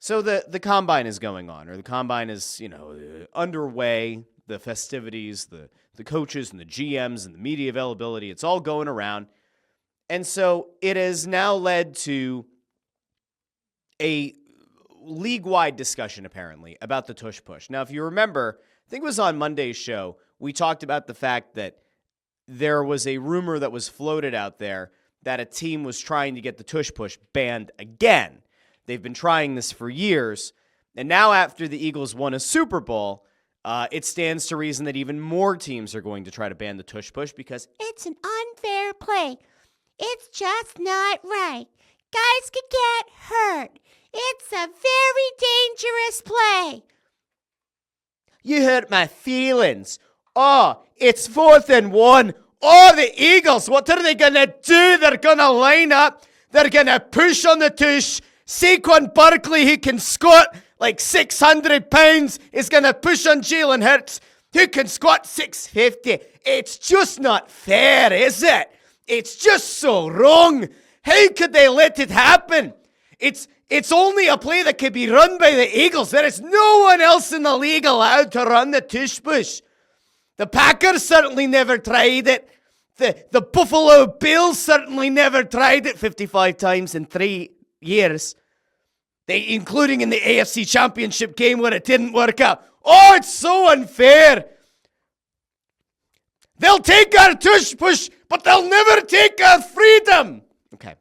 So the combine is going on, or the combine is, underway. The festivities, the coaches and the GMs and the media availability, it's all going around. And so it has now led to a league-wide discussion, apparently, about the Tush Push. Now, if you remember, I think it was on Monday's show, we talked about the fact that there was a rumor that was floated out there that a team was trying to get the Tush Push banned again. They've been trying this for years, and now after the Eagles won a Super Bowl, it stands to reason that even more teams are going to try to ban the Tush Push because it's an unfair play. It's just not right. Guys could get hurt. It's a very dangerous play. You hurt my feelings. Oh, it's 4th and 1. Oh, the Eagles, what are they going to do? They're going to line up. They're going to push on the Tush. Saquon Barkley, who can squat like 600 pounds, is going to push on Jalen Hurts, who can squat 650. It's just not fair, is it? It's just so wrong. How could they let it happen? It's only a play that could be run by the Eagles. There is no one else in the league allowed to run the Tush Push. The Packers certainly never tried it. The Buffalo Bills certainly never tried it 55 times in 3 years. Including in the AFC Championship game where it didn't work out. Oh, it's so unfair. They'll take our Tush Push, but they'll never take our freedom. Okay.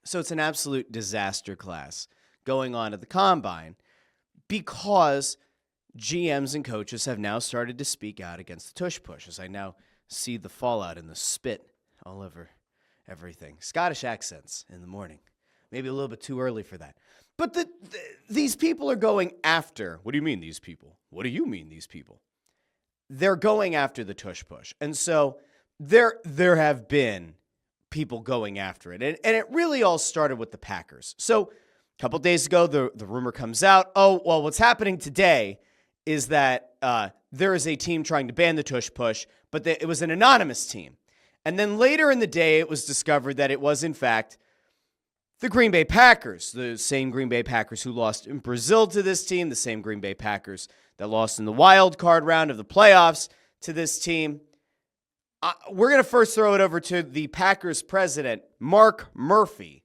So it's an absolute disaster class going on at the Combine because GMs and coaches have now started to speak out against the Tush Push, as I now see the fallout and the spit all over everything. Scottish accents in the morning. Maybe a little bit too early for that. But these people are going after. What do you mean, these people? What do you mean, these people? They're going after the Tush Push. And so there have been people going after it. And it really all started with the Packers. So a couple days ago, the rumor comes out, oh, well, what's happening today is that there is a team trying to ban the Tush Push, but it was an anonymous team. And then later in the day, it was discovered that it was, in fact, the Green Bay Packers, the same Green Bay Packers who lost in Brazil to this team, the same Green Bay Packers that lost in the wild card round of the playoffs to this team. We're going to first throw it over to the Packers president, Mark Murphy,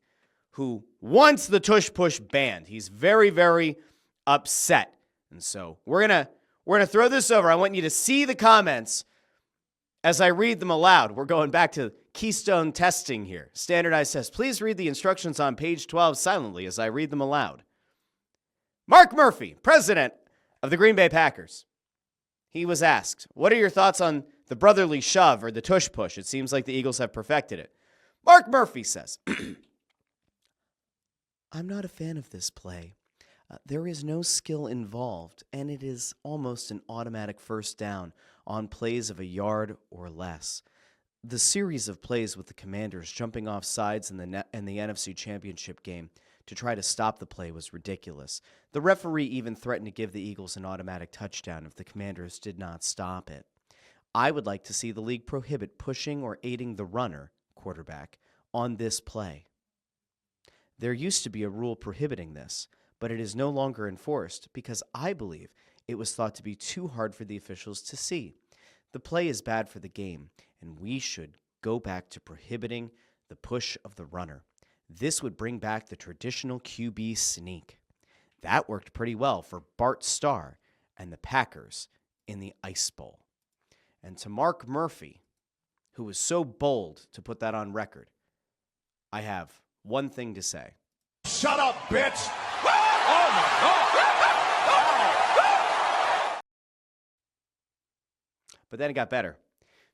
who wants the Tush Push banned. He's very, very upset. And so we're going to throw this over. I want you to see the comments as I read them aloud. We're going back to Keystone testing here. Standardized test. Please read the instructions on page 12 silently as I read them aloud. Mark Murphy, president of the Green Bay Packers. He was asked, what are your thoughts on the brotherly shove or the Tush Push? It seems like the Eagles have perfected it. Mark Murphy says, I'm not a fan of this play. There is no skill involved, and it is almost an automatic first down on plays of a yard or less. The series of plays with the Commanders jumping off sides in the NFC Championship game to try to stop the play was ridiculous. The referee even threatened to give the Eagles an automatic touchdown if the Commanders did not stop it. I would like to see the league prohibit pushing or aiding the runner, quarterback, on this play. There used to be a rule prohibiting this, but it is no longer enforced because I believe it was thought to be too hard for the officials to see. The play is bad for the game, and we should go back to prohibiting the push of the runner. This would bring back the traditional QB sneak. That worked pretty well for Bart Starr and the Packers in the Ice Bowl. And to Mark Murphy, who was so bold to put that on record, I have one thing to say. Shut up, bitch! Oh my God! But then it got better,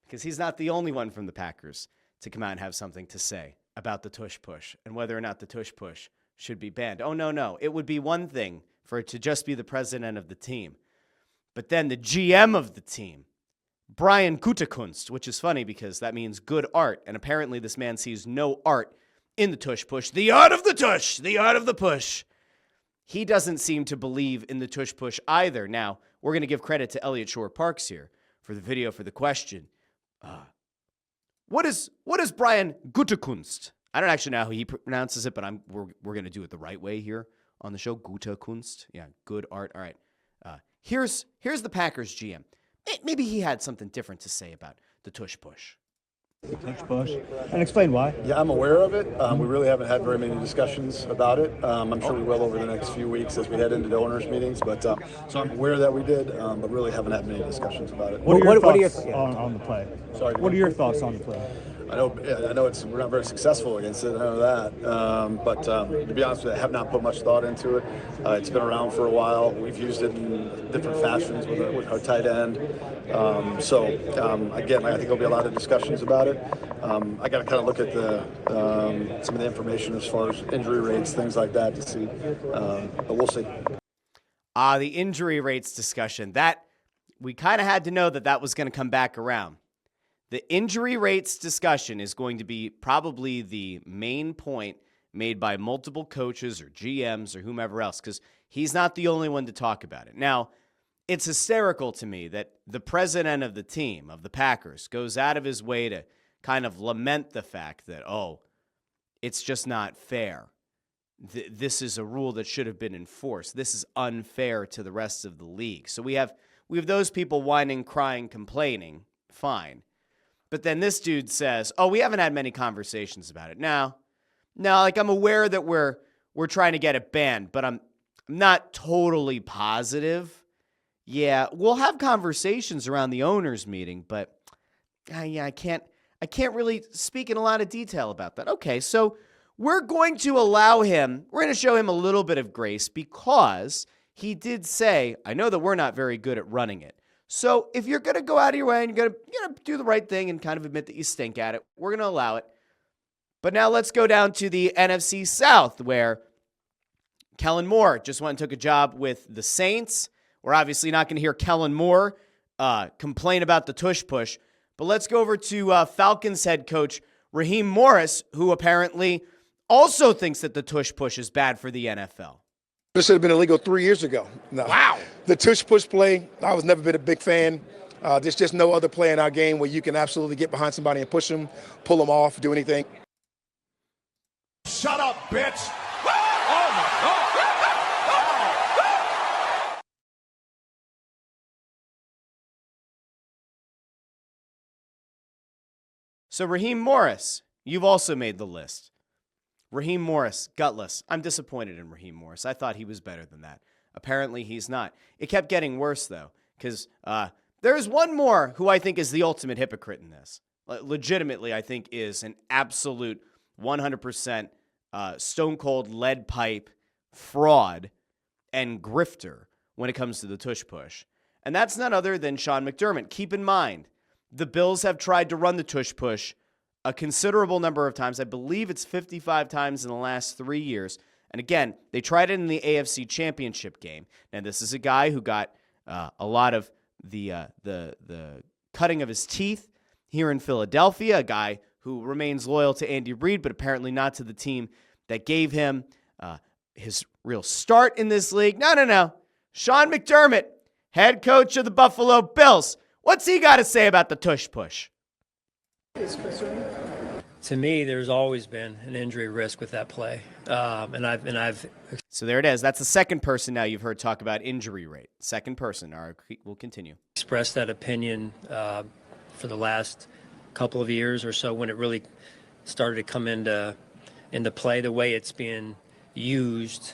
because he's not the only one from the Packers to come out and have something to say about the Tush Push and whether or not the Tush Push should be banned. Oh, no. It would be one thing for it to just be the president of the team. But then the GM of the team, Brian Gutekunst, which is funny because that means good art. And apparently this man sees no art in the Tush Push. The art of the Tush, the art of the push. He doesn't seem to believe in the Tush Push either. Now, we're going to give credit to Elliot Shore-Parks here for the video for the question. What is Brian Gutekunst? I don't actually know how he pronounces it, but we're going to do it the right way here on the show. Gute Kunst. Yeah, good art. All right. Here's the Packers GM. Maybe he had something different to say about the Tush Push. Tush Push, and explain why. Yeah, I'm aware of it. We really haven't had very many discussions about it. I'm sure we will over the next few weeks as we head into the owners' meetings. But so I'm aware that we did, but really haven't had many discussions about it. What are your thoughts on the play? Sorry. What are your thoughts on the play? I know we're not very successful against it. I know that. But to be honest with you, I have not put much thought into it. It's been around for a while. We've used it in different fashions with our tight end. Again, I think there'll be a lot of discussions about it. I got to kind of look at some of the information as far as injury rates, things like that to see. But we'll see. The injury rates discussion, that we kind of had to know that was going to come back around. The injury rates discussion is going to be probably the main point made by multiple coaches or GMs or whomever else, because he's not the only one to talk about it. Now, it's hysterical to me that the president of the team, of the Packers, goes out of his way to kind of lament the fact that, it's just not fair. This is a rule that should have been enforced. This is unfair to the rest of the league. So we have those people whining, crying, complaining. Fine. But then this dude says, we haven't had many conversations about it. No, I'm aware that we're trying to get it banned, but I'm not totally positive. Yeah, we'll have conversations around the owners' meeting, but I can't really speak in a lot of detail about that. Okay, so we're going to show him a little bit of grace because he did say, I know that we're not very good at running it. So if you're going to go out of your way and you're going to do the right thing and kind of admit that you stink at it, we're going to allow it. But now let's go down to the NFC South, where Kellen Moore just went and took a job with the Saints. We're obviously not going to hear Kellen Moore complain about the Tush Push. But let's go over to Falcons head coach Raheem Morris, who apparently also thinks that the Tush Push is bad for the NFL. This should have been illegal 3 years ago. No. Wow. The tush push play, I was never been a big fan. There's just no other play in our game where you can absolutely get behind somebody and push them, pull them off, do anything. Shut up, bitch. Oh, my God. So Raheem Morris, you've also made the list. Raheem Morris, gutless. I'm disappointed in Raheem Morris. I thought he was better than that. Apparently he's not. It kept getting worse, though, because there's one more who I think is the ultimate hypocrite in this. Legitimately, I think is an absolute 100% stone-cold lead pipe fraud and grifter when it comes to the Tush Push. And that's none other than Sean McDermott. Keep in mind, the Bills have tried to run the Tush Push a considerable number of times. I believe it's 55 times in the last 3 years. And again, they tried it in the AFC Championship game. Now, this is a guy who got a lot of the cutting of his teeth here in Philadelphia, a guy who remains loyal to Andy Reid, but apparently not to the team that gave him his real start in this league. No. Sean McDermott, head coach of the Buffalo Bills. What's he got to say about the Tush Push? To me, there's always been an injury risk with that play, and I've. So there it is. That's the second person now you've heard talk about injury rate. Second person. All right, we'll continue. Expressed that opinion for the last couple of years or so when it really started to come into play the way it's being used,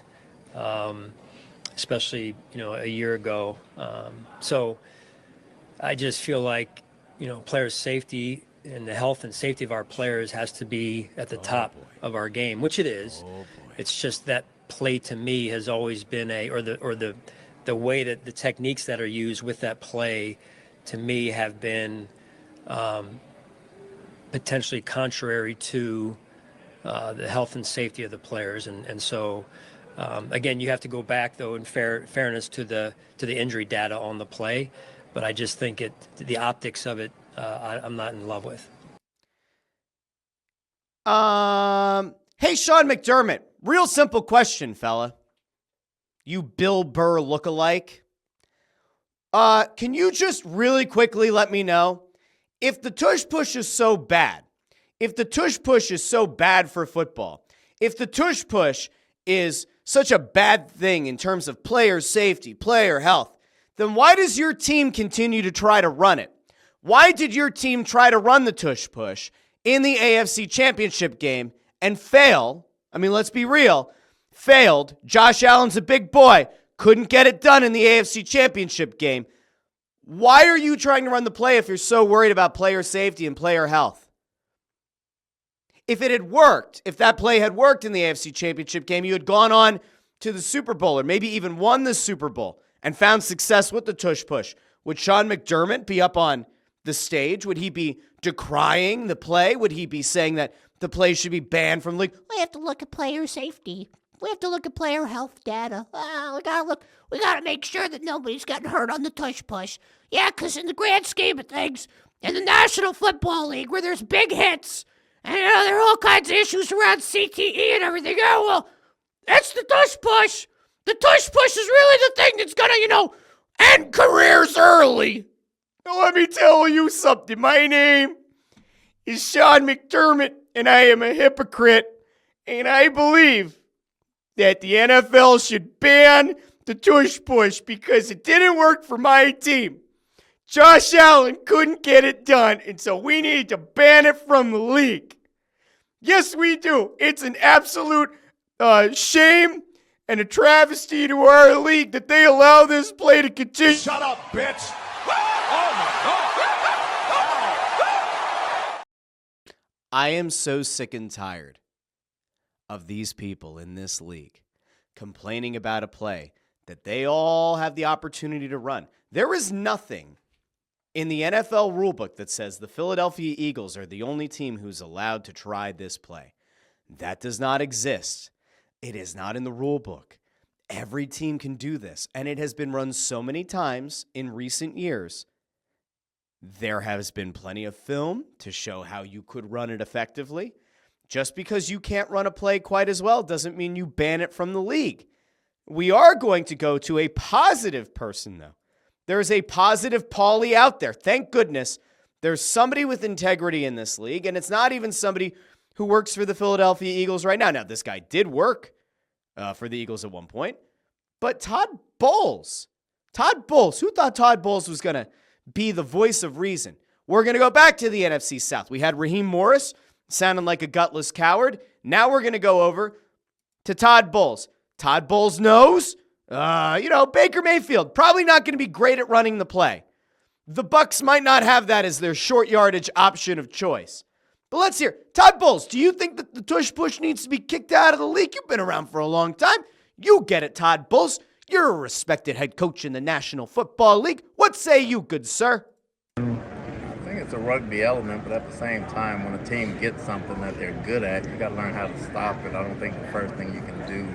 especially a year ago. So I just feel like players' safety and the health and safety of our players has to be at the top of our game, which it is. It's just that play to me has always been the way that the techniques that are used with that play to me have been potentially contrary to the health and safety of the players. And so, again, you have to go back, though, in fairness to the injury data on the play. But I just think the optics of it, I'm not in love with. Hey, Sean McDermott, real simple question, fella. You Bill Burr lookalike. Can you just really quickly let me know if the Tush Push is so bad, if the Tush Push is so bad for football, if the Tush Push is such a bad thing in terms of player safety, player health, then why does your team continue to try to run it? Why did your team try to run the tush push in the AFC Championship game and fail? I mean, let's be real. Failed. Josh Allen's a big boy. Couldn't get it done in the AFC Championship game. Why are you trying to run the play if you're so worried about player safety and player health? If it had worked, if that play had worked in the AFC Championship game, you had gone on to the Super Bowl or maybe even won the Super Bowl and found success with the tush push. Would Sean McDermott be up on the stage? Would he be decrying the play? Would he be saying that the play should be banned from the league? We have to look at player safety. We have to look at player health data. We gotta make sure that nobody's getting hurt on the tush push. Yeah, because in the grand scheme of things, in the National Football League, where there's big hits, and there are all kinds of issues around CTE and everything. Oh, well, it's the tush push. The tush push is really the thing that's gonna, end careers early. Now, let me tell you something. My name is Sean McDermott, and I am a hypocrite, and I believe that the NFL should ban the tush push because it didn't work for my team. Josh Allen couldn't get it done, and so we need to ban it from the league. Yes, we do. It's an absolute shame and a travesty to our league that they allow this play to continue. Shut up, bitch. Oh, my God. I am so sick and tired of these people in this league complaining about a play that they all have the opportunity to run. There is nothing in the NFL rulebook that says the Philadelphia Eagles are the only team who's allowed to try this play. That does not exist. It is not in the rulebook. Every team can do this, and it has been run so many times in recent years. There has been plenty of film to show how you could run it effectively. Just because you can't run a play quite as well doesn't mean you ban it from the league. We are going to go to a positive person, though. There is a positive Paulie out there. Thank goodness there's somebody with integrity in this league, and it's not even somebody who works for the Philadelphia Eagles right now. Now, this guy did work for the Eagles at one point, but Todd Bowles, who thought Todd Bowles was going to be the voice of reason? We're going to go back to the NFC South. We had Raheem Morris sounding like a gutless coward. Now we're going to go over to Todd Bowles. Todd Bowles knows, Baker Mayfield probably not going to be great at running the play. The Bucs might not have that as their short yardage option of choice. But let's hear, Todd Bowles, do you think that the tush push needs to be kicked out of the league? You've been around for a long time. You get it, Todd Bowles. You're a respected head coach in the National Football League. What say you, good sir? I think it's a rugby element, but at the same time, when a team gets something that they're good at, you got to learn how to stop it. I don't think the first thing you can do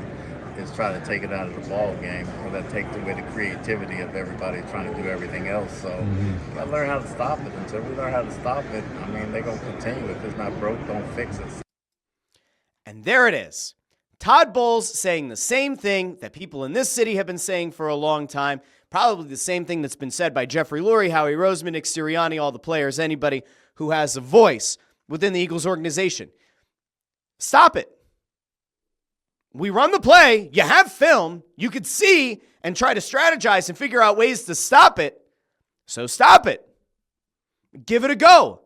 is try to take it out of the ball game, or that takes away the creativity of everybody trying to do everything else. So you got to learn how to stop it. Until we learn how to stop it, they're going to continue. If it's not broke, don't fix it. And there it is. Todd Bowles saying the same thing that people in this city have been saying for a long time. Probably the same thing that's been said by Jeffrey Lurie, Howie Roseman, Nick Sirianni, all the players, anybody who has a voice within the Eagles organization. Stop it. We run the play. You have film. You could see and try to strategize and figure out ways to stop it. So stop it. Give it a go.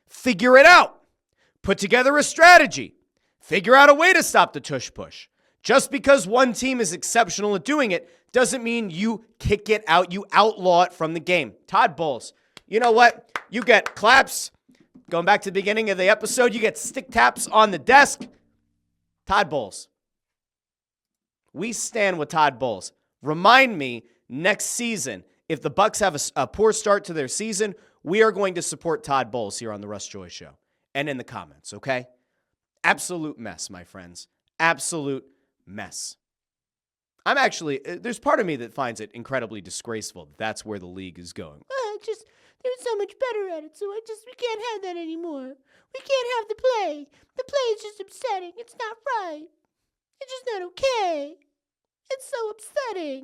Figure it out. Put together a strategy. Figure out a way to stop the tush push. Just because one team is exceptional at doing it doesn't mean you kick it out, you outlaw it from the game. Todd Bowles, you know what? You get claps. Going back to the beginning of the episode, you get stick taps on the desk. Todd Bowles. We stand with Todd Bowles. Remind me next season, if the Bucs have a poor start to their season, we are going to support Todd Bowles here on the Russ Joy Show and in the comments, okay? Absolute mess, my friends. Absolute mess. There's part of me that finds it incredibly disgraceful that that's where the league is going. They're so much better at it, so we can't have that anymore. We can't have the play. The play is just upsetting. It's not right. It's just not okay. It's so upsetting.